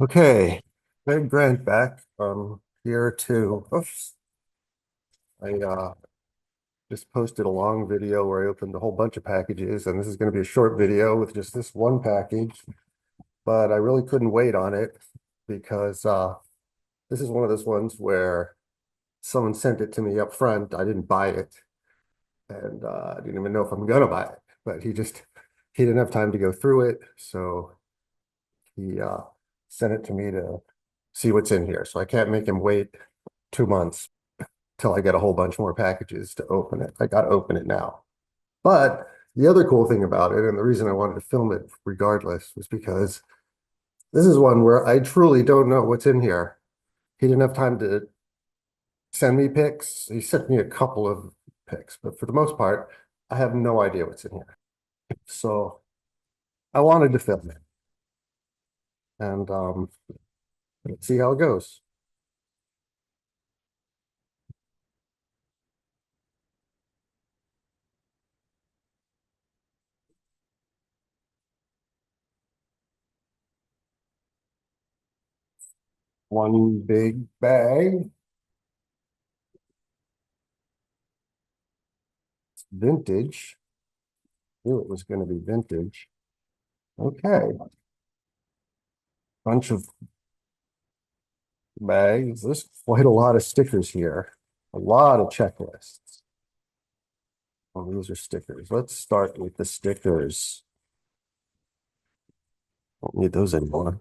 Okay, Greg Grant back here too. Oops. I just posted a long video where I opened a whole bunch of packages, and this is going to be a short video with just this one package, but I really couldn't wait on it because this is one of those ones where someone sent it to me up front. I didn't buy it, and I didn't even know if I'm gonna buy it, but he didn't have time to go through it, so he sent it to me to see what's in here. So I can't make him wait 2 months till I get a whole bunch more packages to open it. I got to open it now. But the other cool thing about it, and the reason I wanted to film it regardless, was because this is one where I truly don't know what's in here. He didn't have time to send me pics. He sent me a couple of pics, but for the most part, I have no idea what's in here. So I wanted to film it and let's see how it goes. One big bag, vintage. Knew it was going to be vintage. Okay, bunch of bags. There's quite a lot of stickers here. A lot of checklists. Oh, these are stickers. Let's start with the stickers. Don't need those anymore.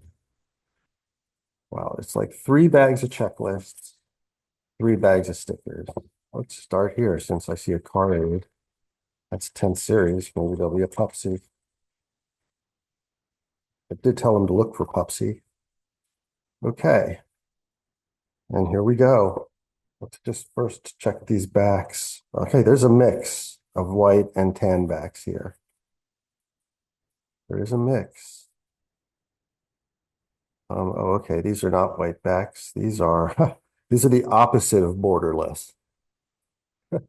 Wow, it's like 3 bags of checklists, 3 bags of stickers. Let's start here since I see a card. That's 10 series. Maybe there'll be a Pupsy. I did tell him to look for Pupsy. Okay, and here we go. Let's just first check these backs. Okay, there's a mix of white and tan backs here. There is a mix. Oh, okay. These are not white backs. These are these are the opposite of borderless. Okay.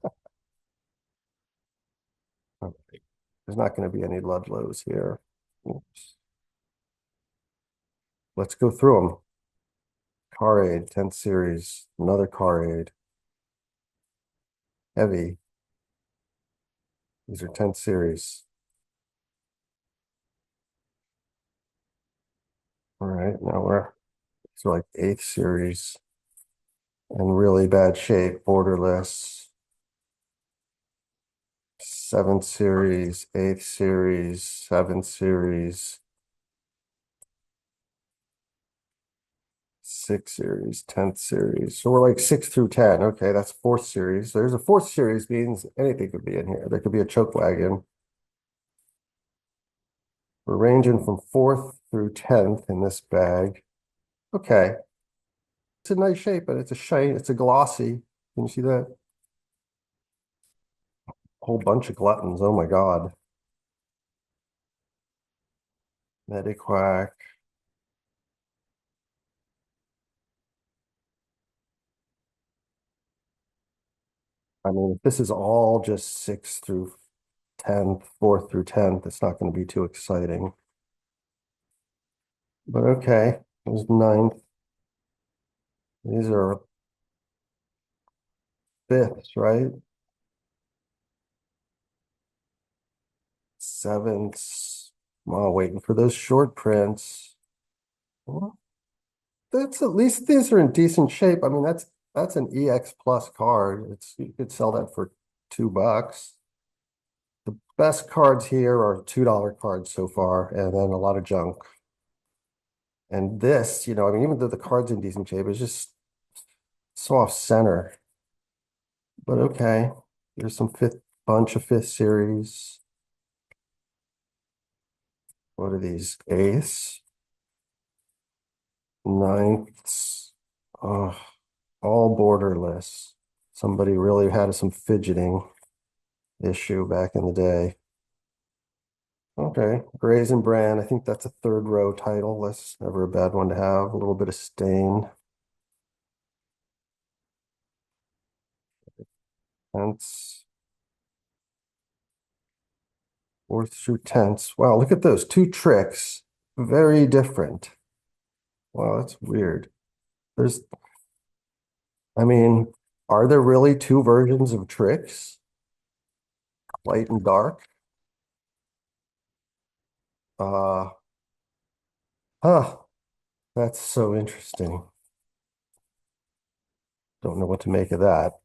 There's not going to be any Ludlows here. Oops. Let's go through them. Carade, 10th series, another Carade, heavy. These are 10th series. All right, now these are like 8th series in really bad shape, borderless. 7th series, 8th series, 7th series, 6th series, 10th series. So we're like 6 through 10. Okay, that's 4th series. There's a 4th series means anything could be in here. There could be a choke wagon. We're ranging from 4th through 10th in this bag. Okay. It's a nice shape, but it's a shine. It's a glossy. Can you see that? Whole bunch of gluttons. Oh my God. Mediquack. I mean, if this is all just 6th through 10th, 4th through 10th, it's not going to be too exciting. But okay, there's 9th. These are 5ths, right? 7ths. While waiting for those short prints. Well, that's at least these are in decent shape. I mean, that's an EX plus card. It's you could sell that for $2. The best cards here are $2 cards so far, and then a lot of junk. And this, I mean, even though the card's in decent shape, it's just so off center. But okay, there's some bunch of 5th series. What are these? 8ths, 9ths. Oh, all borderless. Somebody really had some fidgeting issue back in the day. Okay, Grays and Brand. I think that's a third row title. That's never a bad one to have. A little bit of stain. Tenths, 4th through 10ths. Wow, look at those 2 tricks. Very different. Wow, that's weird. There's, I mean, are there really two versions of tricks? Light and dark? Uh, huh. That's so interesting. Don't know what to make of that.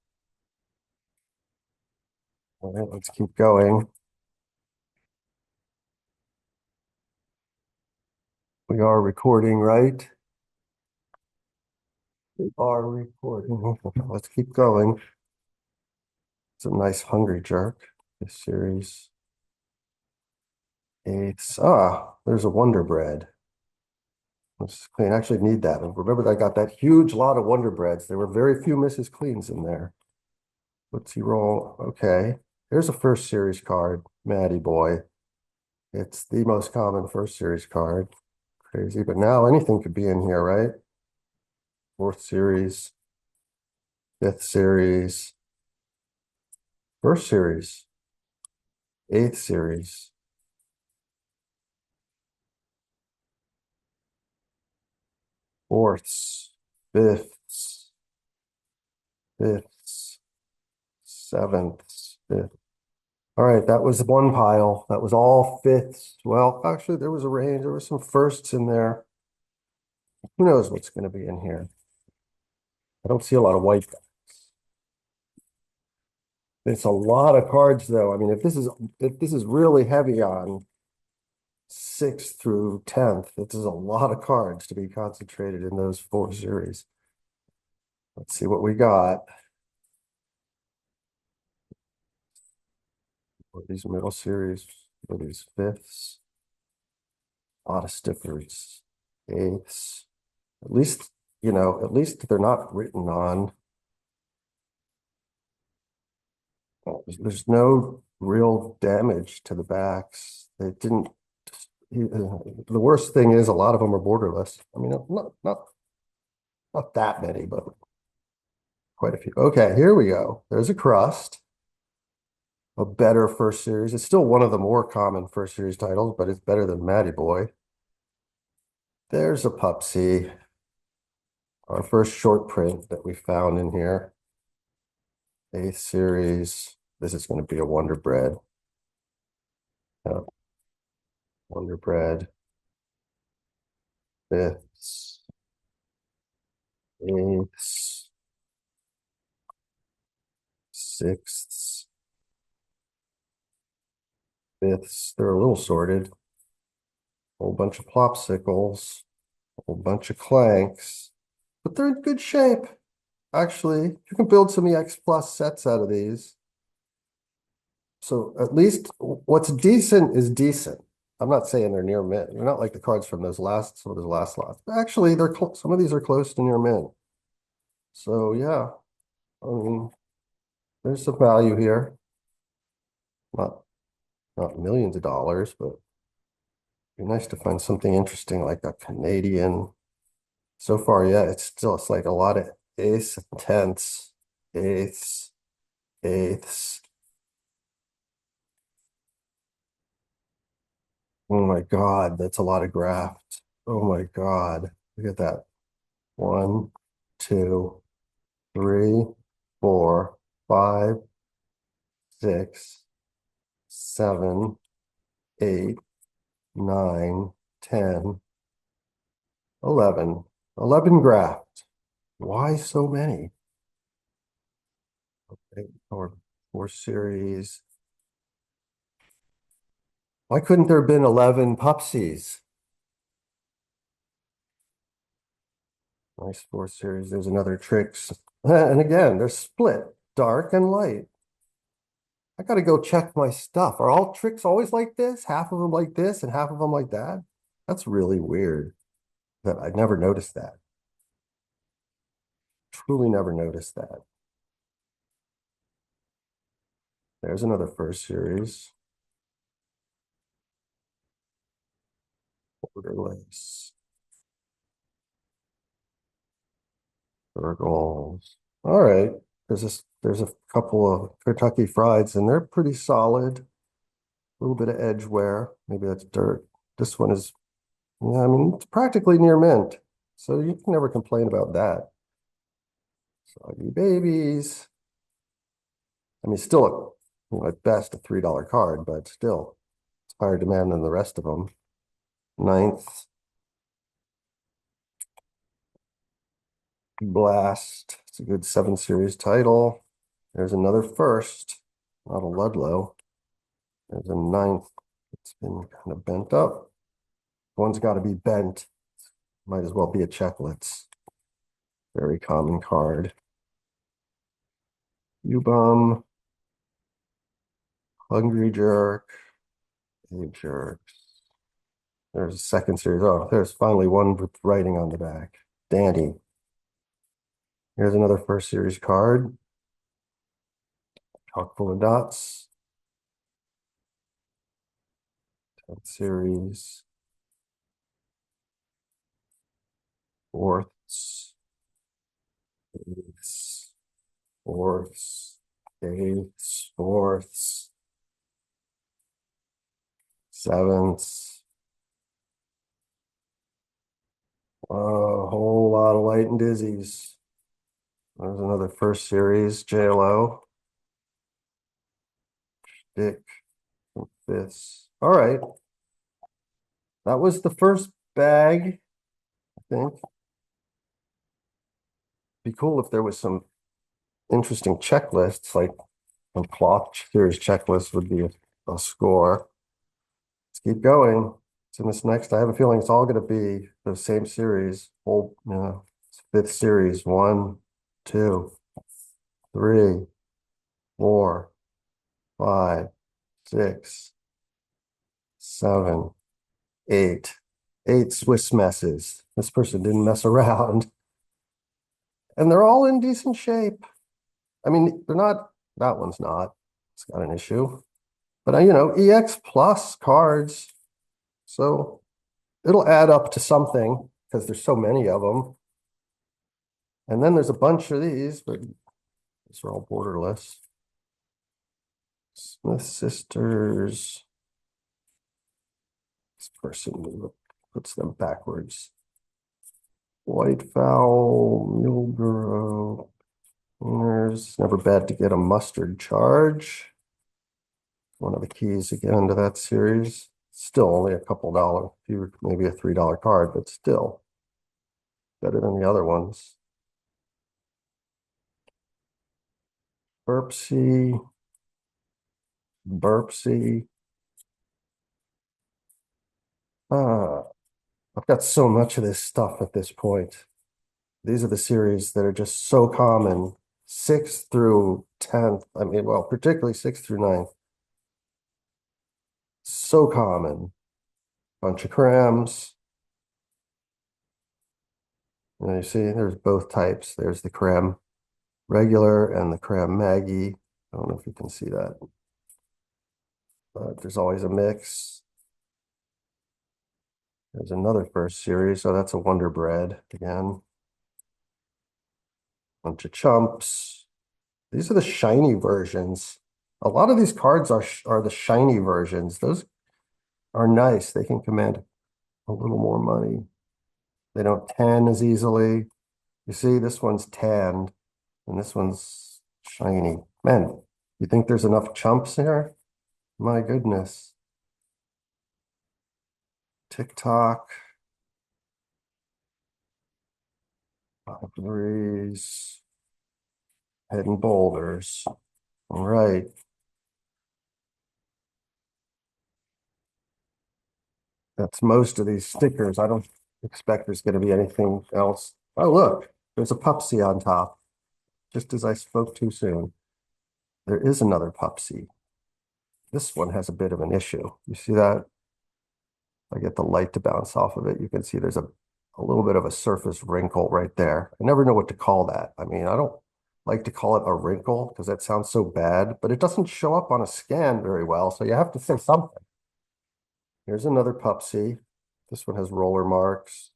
All right, let's keep going. We are recording, right? We are recording. Let's keep going. It's a nice hungry jerk. This series. Eighths. Ah, there's a Wonder Bread. Let's clean. I actually need that. And remember, I got that huge lot of Wonder Breads. There were very few Mrs. Cleans in there. Let's see, roll. Okay. Here's a first series card. Matty boy. It's the most common first series card. Crazy. But now anything could be in here, right? Fourth series, fifth series, first series, eighth series, fourths, fifths, fifths, sevenths, fifth. All right, that was one pile. That was all fifths. Well, actually, there was a range. There were some firsts in there. Who knows what's going to be in here? I don't see a lot of white. It's a lot of cards, though. I mean, if this is really heavy on sixth through 10th, this is a lot of cards to be concentrated in those four series. Let's see what we got. What these middle series, what these fifths, a lot of stickers, eighths. At least, at least they're not written on. There's no real damage to the backs. They didn't. The worst thing is a lot of them are borderless. I mean, not that many, but quite a few. Okay, here we go. There's a crust, a better first series. It's still one of the more common first series titles, but it's better than Matty Boy. There's a Pupsy, our first short print that we found in here. Eighth series. This is going to be a Wonder Bread. Wonder Bread. Fifths. Eighths. Sixths. Fifths. They're a little sorted. Whole bunch of plopsicles. Whole bunch of clanks. But they're in good shape. Actually, you can build some EX Plus sets out of these. So at least what's decent is decent. I'm not saying they're near mint. They're not like the cards from some of those last lots. But actually, some of these are close to near mint. So yeah, I mean, there's some value here. Not not millions of dollars, but it'd be nice to find something interesting like a Canadian. So far, yeah, it's like a lot of ace, tenths, eighths, eighths. Oh my God, that's a lot of graft. Oh my God. Look at that. One, two, three, four, five, six, seven, eight, nine, 10, 11. 11 graft. Why so many? Okay, or four series. Why couldn't there have been 11 Pupsies? Nice four series. There's another tricks. And again, they're split, dark and light. I got to go check my stuff. Are all tricks always like this? Half of them like this and half of them like that? That's really weird that I never noticed that. Truly never noticed that. There's another first series. Borderless. Circles. All right. There's a couple of Kentucky Frieds and they're pretty solid. A little bit of edge wear. Maybe that's dirt. This one is, yeah, I mean, it's practically near mint. So you can never complain about that. Soggy babies. I mean, still, at best, a $3 card, but still, it's higher demand than the rest of them. Ninth, Blast. It's a good 7 series title. There's another first, not a Ludlow. There's a ninth. It's been kind of bent up. One's got to be bent. Might as well be a checklets. Very common card. U-Bum, Hungry Jerk, A Jerks. There's a 2nd series. Oh, there's finally one with writing on the back. Dandy. Here's another 1st series card. Chock full of dots. 10th series. Fourths. Eighths. Fourths. Eighths. Fourths. Sevenths. A whole lot of light and dizzies. There's another 1st series, JLO. Dick, fifths. All right. That was the first bag, I think. Be cool if there was some interesting checklists, like a cloth series checklist would be a score. Let's keep going. So this next, I have a feeling it's all going to be the same series. Whole, 5th series. 1, 2, 3, 4, 5, 6, 7, 8. 8 Swiss messes. This person didn't mess around. And they're all in decent shape. I mean, they're not, that one's not. It's got an issue. But, EX plus cards. So it'll add up to something because there's so many of them. And then there's a bunch of these, but these are all borderless. Smith Sisters. This person puts them backwards. White Fowl, Muleborough. Winners. Never bad to get a mustard charge. One of the keys again to that series. Still only a couple dollars, maybe a $3 card, but still better than the other ones. Burpsy. Burpsy. I've got so much of this stuff at this point. These are the series that are just so common. 6th through 10th. I mean, well, particularly 6th through 9th. So common. Bunch of crams. And you see, there's both types. There's the creme regular and the creme Maggie. I don't know if you can see that. But there's always a mix. There's another 1st series. So that's a Wonder Bread again. Bunch of chumps. These are the shiny versions. A lot of these cards are the shiny versions. Those are nice. They can command a little more money. They don't tan as easily. You see, this one's tanned and this one's shiny. Man, you think there's enough chumps here? My goodness. TikTok. 5 threes. Hidden boulders. All right. That's most of these stickers. I don't expect there's going to be anything else. Oh, look, there's a Pupsy on top. Just as I spoke too soon. There is another Pupsy. This one has a bit of an issue. You see that? I get the light to bounce off of it. You can see there's a little bit of a surface wrinkle right there. I never know what to call that. I mean, I don't like to call it a wrinkle because that sounds so bad, but it doesn't show up on a scan very well. So you have to say something. Here's another Pupsy. This one has roller marks.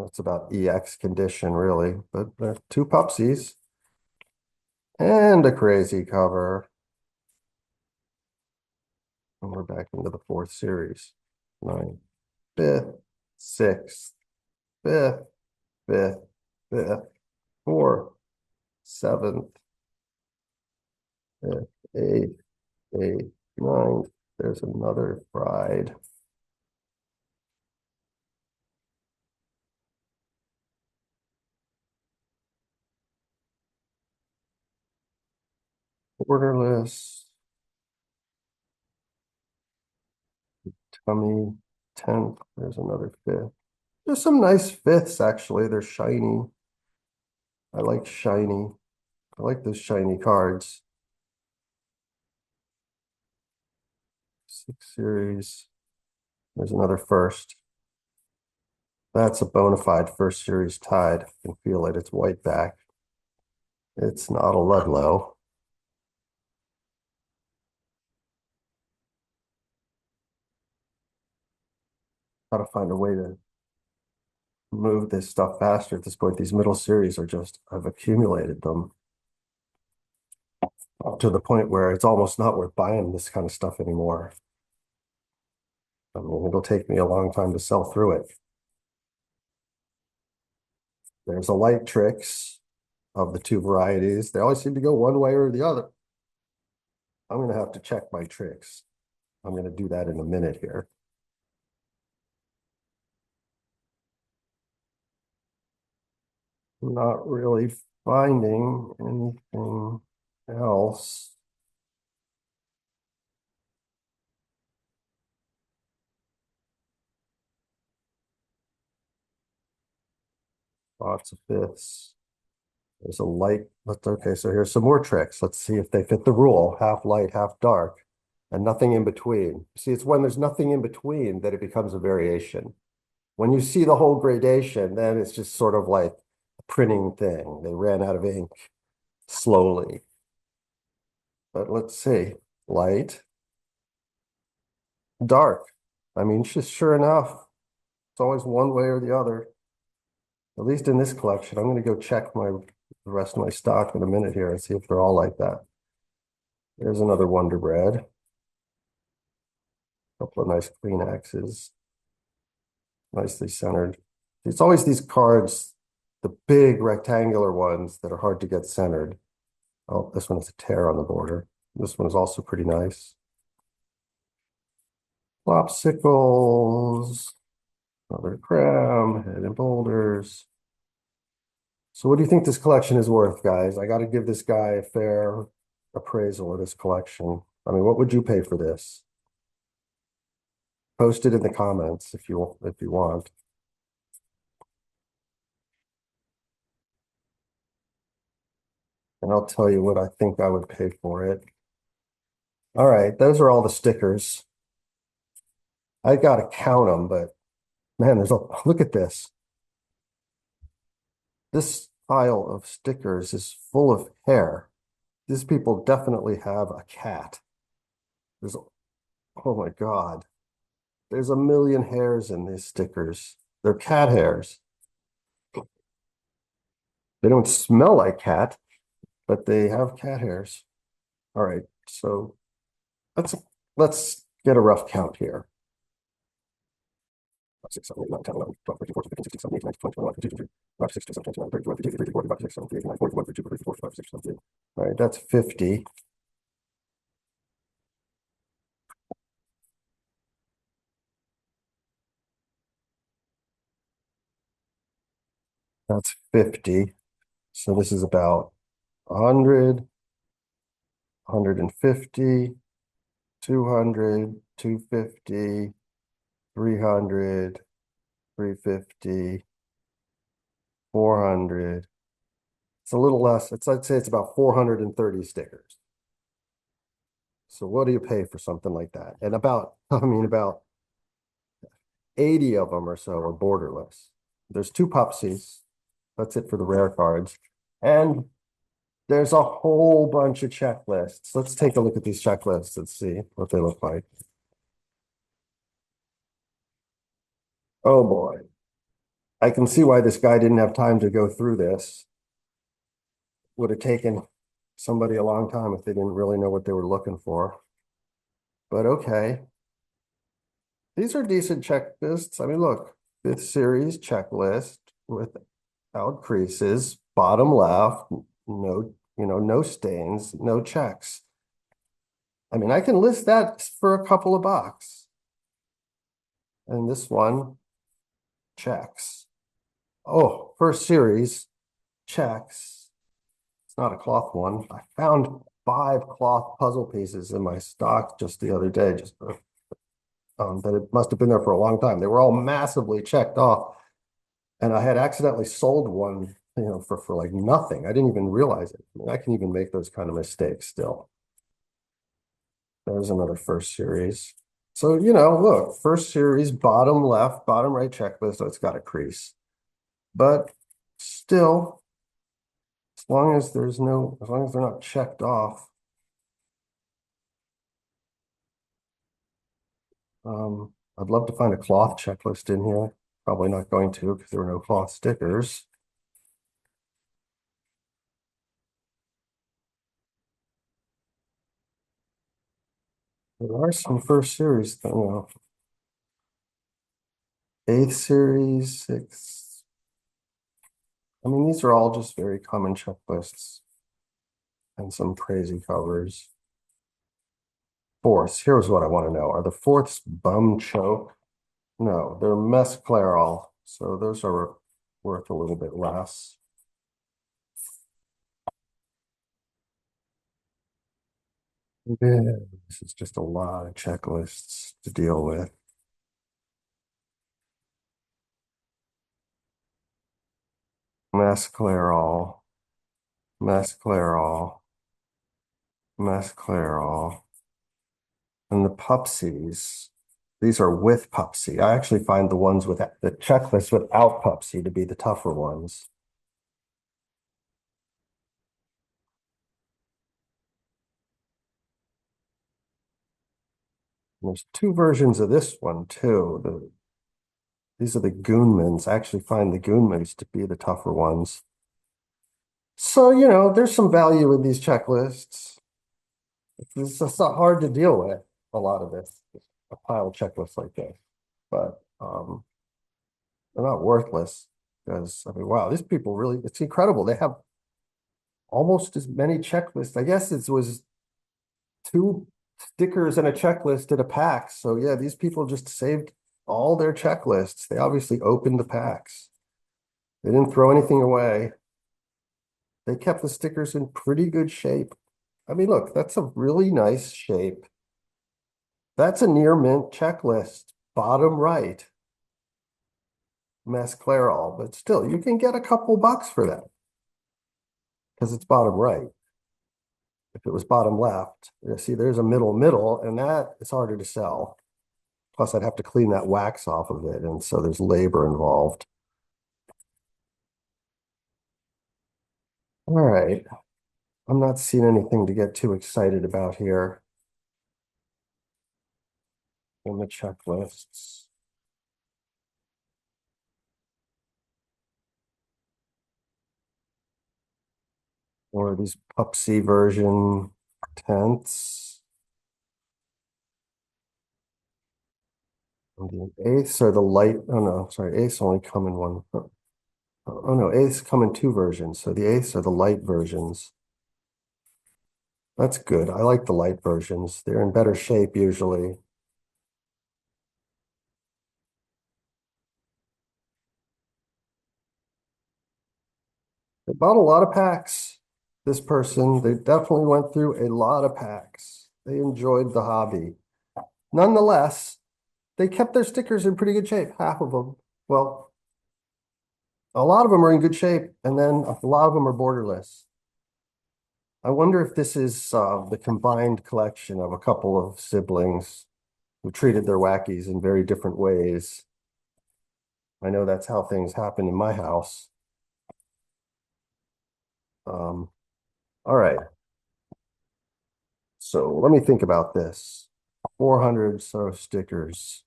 It's about EX condition, really, but 2 Pupsies and a crazy cover. And we're back into the 4th series. 9th, 5th, 6th, fifth, fifth, fifth, fourth, seventh, fifth, eighth, eighth, ninth. There's another fried. Borderless, tummy, 10th. There's another fifth. There's some nice fifths, actually. They're shiny. I like shiny. I like those shiny cards. 6 series. There's another first. That's a bona fide first series tide. I can feel it. It's white back. It's not a Ludlow. Got to find a way to move this stuff faster at this point. These middle series are just, I've accumulated them up to the point where it's almost not worth buying this kind of stuff anymore. I mean, it'll take me a long time to sell through it. There's a light tricks of the two varieties. They always seem to go one way or the other. I'm going to have to check my tricks. I'm going to do that in a minute here. I'm not really finding anything else. Lots of fifths. There's a light. Okay, so here's some more tricks. Let's see if they fit the rule. Half light, half dark, and nothing in between. See, it's when there's nothing in between that it becomes a variation. When you see the whole gradation, then it's just sort of like a printing thing. They ran out of ink slowly. But let's see. Light, dark. I mean, just sure enough, it's always one way or the other. At least in this collection. I'm going to go check the rest of my stock in a minute here and see if they're all like that. There's another Wonder Bread. A couple of nice clean axes. Nicely centered. It's always these cards, the big rectangular ones that are hard to get centered. Oh, this one has a tear on the border. This one is also pretty nice. Flopsicles, another cram, head and boulders. So what do you think this collection is worth, guys? I got to give this guy a fair appraisal of this collection. I mean, what would you pay for this? Post it in the comments if you want. And I'll tell you what I think I would pay for it. All right, those are all the stickers. I got to count them, but man, look at this. This pile of stickers is full of hair. These people definitely have a cat. Oh my God. There's a million hairs in these stickers. They're cat hairs. They don't smell like cat, but they have cat hairs. All right, so let's get a rough count here. 6, 7, 8, 9, 10, 11, 12, 13, 14, 15, 16, 17, 18, 19, 20, 21, 22, 23, 5, 6, 7, 8, 9, 10, 11, 12, 13, 14, 15, 16, 17, 18, 19, 20, 21, 22, 23, 24, 25, 26, 27. All right, that's 50. That's 50. So this is about 100, 150, 200, 250, 300, 350, 400. It's a little less. I'd say it's about 430 stickers. So what do you pay for something like that? And about 80 of them or so are borderless. There's 2 Pupsies. That's it for the rare cards. And there's a whole bunch of checklists. Let's take a look at these checklists and see what they look like. Oh boy. I can see why this guy didn't have time to go through this. Would have taken somebody a long time if they didn't really know what they were looking for. But okay. These are decent checklists. I mean, look, fifth series checklist without creases, bottom left, no, no stains, no checks. I mean, I can list that for a couple of bucks. And this one, checks. Oh, first series, checks. It's not a cloth one. I found 5 cloth puzzle pieces in my stock just the other day, just that it must have been there for a long time. They were all massively checked off. And I had accidentally sold one, for like nothing. I didn't even realize it. I mean, I can even make those kind of mistakes still. There's another first series. So, look, first series, bottom left, bottom right checklist. So it's got a crease. But still, as long as they're not checked off, I'd love to find a cloth checklist in here. Probably not going to because there were no cloth stickers. There are some first series, eighth series, sixth. I mean, these are all just very common checklists and some crazy covers. Fourths, here's what I want to know. Are the fourths bum choke? No, they're mesclarol. So those are worth a little bit less. Yeah, this is just a lot of checklists to deal with. Mesclarol, mesclarol, mesclarol. And the Pupsies, these are with Pupsy. I actually find the ones with the checklist without Pupsy to be the tougher ones. And there's 2 versions of this one too. These are the Goonmans. I actually find the Goonmans to be the tougher ones. So, there's some value in these checklists. It's just not hard to deal with, a lot of this, a pile of checklists like this. But they're not worthless because, I mean, wow, these people really, it's incredible. They have almost as many checklists. I guess it was 2 stickers and a checklist at a pack. So yeah, these people just saved all their checklists. They obviously opened the packs. They didn't throw anything away. They kept the stickers in pretty good shape. I mean, look, that's a really nice shape. That's a near mint checklist, bottom right, Masclarol, but still, you can get a couple bucks for that because it's bottom right. If it was bottom left, see, there's a middle, and that is harder to sell. Plus, I'd have to clean that wax off of it, and so there's labor involved. All right. I'm not seeing anything to get too excited about here in the checklists. Or these Pupsy version tenths. And the eighths are the light. Oh no, sorry, eighths only come in one. Oh no, eighths come in 2 versions. So the eighths are the light versions. That's good. I like the light versions. They're in better shape usually. They bought a lot of packs. This person, they definitely went through a lot of packs. They enjoyed the hobby. Nonetheless, they kept their stickers in pretty good shape, half of them. Well, a lot of them are in good shape, and then a lot of them are borderless. I wonder if this is the combined collection of a couple of siblings who treated their wackies in very different ways. I know that's how things happen in my house. All right. So let me think about this. 400 so stickers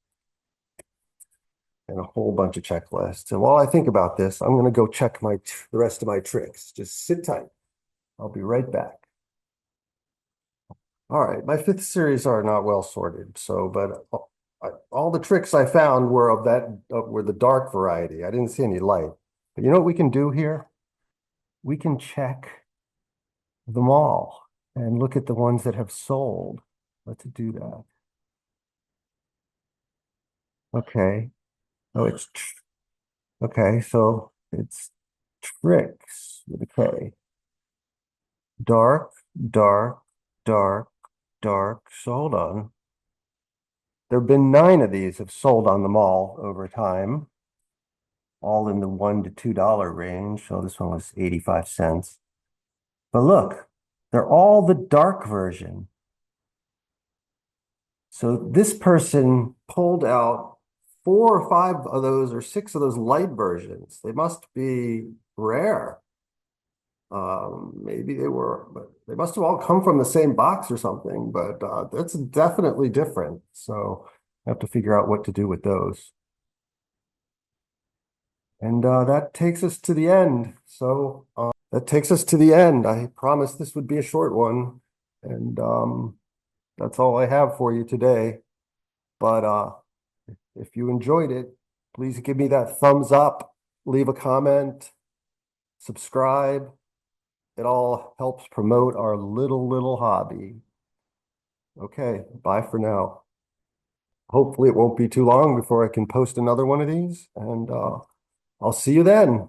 and a whole bunch of checklists. And while I think about this, I'm going to go check the rest of my tricks. Just sit tight. I'll be right back. All right, my fifth series are not well sorted, but all the tricks I found were of that were the dark variety. I didn't see any light. But you know what we can do here? We can check them all and look at the ones that have sold. Let's do that. Okay. Oh, okay. So it's tricks with a K. Dark, dark, dark, dark. So hold on. There have been 9 of these have sold on the mall over time, all in the $1 to $2 range. So this one was 85 cents. But look, they're all the dark version. So this person pulled out 4 or 5 of those or 6 of those light versions. They must be rare. Maybe they were, but they must have all come from the same box or something, but that's definitely different. So I have to figure out what to do with those. And that takes us to the end. So that takes us to the end. I promised this would be a short one, and that's all I have for you today. But if you enjoyed it, please give me that thumbs up, leave a comment, subscribe. It all helps promote our little hobby. Okay, bye for now. Hopefully it won't be too long before I can post another one of these, and I'll see you then.